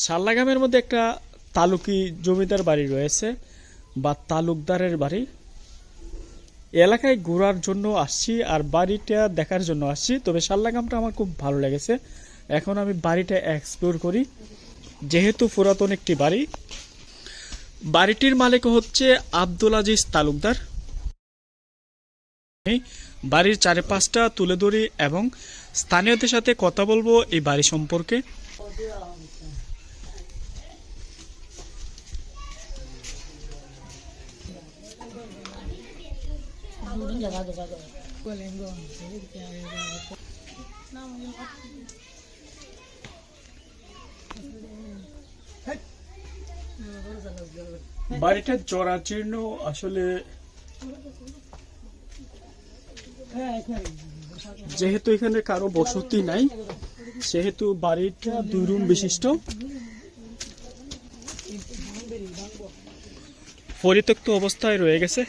শালনা মধ্যে একটা তালুকি জমিদার বাড়ি রয়েছে বা তালুকদারের বাড়ি। এলাকায় ঘোরার জন্য আসছি আর বাড়িটা দেখার জন্য আসছি, তবে শালনাটা আমার খুব ভালো লেগেছে। এখন আমি বাড়িটা এক্সপ্লোর করি। যেহেতু পুরাতন একটি বাড়ি, বাড়িটির মালিক হচ্ছে আব্দুল আজিজ তালুকদার। বাড়ির চারপাশটা তুলে ধরি এবং স্থানীয়দের সাথে কথা বলবো এই বাড়ি সম্পর্কে। বাড়িটা জরাজীর্ণ আসলে, যেহেতু এখানে কারো বসতি নাই সেহেতু বাড়িটা 2 রুম বিশিষ্ট, পরিত্যক্ত অবস্থায় রয়ে গেছে।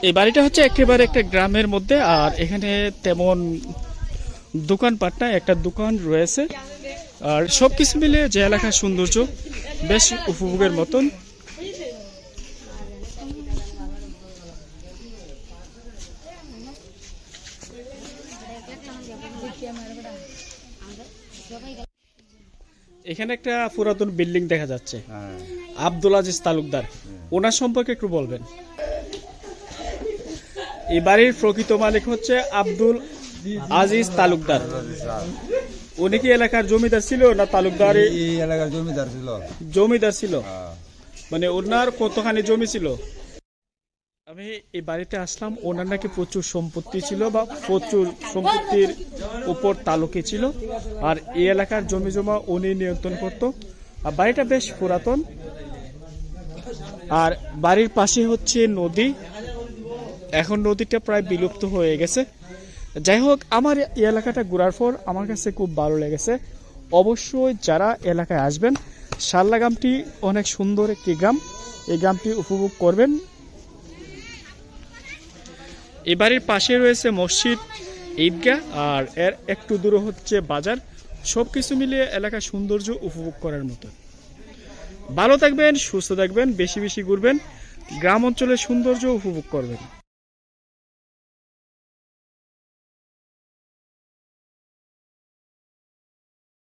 এই বাড়িটা হচ্ছে একেবারে একটা গ্রামের মধ্যে, আর এখানে তেমন দোকানপাট না, একটা দোকান রয়েছে। আর সবকিছু মিলে যে এলাকার সৌন্দর্য বেশ উপভোগের মতন। এখানে একটা পুরাতন বিল্ডিং দেখা যাচ্ছে, আব্দুল আজিজ তালুকদার, ওনার সম্পর্কে একটু বলবেন। এই বাড়ির প্রকৃত মালিক হচ্ছে আব্দুল আজিজ তালুকদার। উনি কি এলাকার জমিদার ছিল না তালুকদার? এই এলাকার জমিদার ছিল। জমিদার ছিল, মানে ওনার কতখানি জমি ছিল? আমি এই বাড়িতে আসলাম, ওনার নাকি প্রচুর সম্পত্তি ছিল বা প্রচুর সম্পত্তির উপর তালুকি ছিল, আর এই এলাকার জমি জমা উনি নিয়ন্ত্রণ করত। আর বাড়িটা বেশ পুরাতন, আর বাড়ির পাশে হচ্ছে নদী। এখন নদীটা প্রায় বিলুপ্ত হয়ে গেছে। যাই হোক, আমার এই এলাকাটা ঘোরার পর আমার কাছে খুব ভালো লেগেছে। অবশ্যই যারা এলাকায় আসবেন, শালনা গ্রামটি অনেক সুন্দর একটি গ্রাম, এই গ্রামটি উপভোগ করবেন। এই বাড়ির পাশে রয়েছে মসজিদ, ঈদগাহ, আর এর একটু দূরে হচ্ছে বাজার। সবকিছু মিলিয়ে এলাকার সৌন্দর্য উপভোগ করার মতো। ভালো থাকবেন, সুস্থ থাকবেন, বেশি বেশি ঘুরবেন, গ্রাম অঞ্চলের সৌন্দর্য উপভোগ করবেন।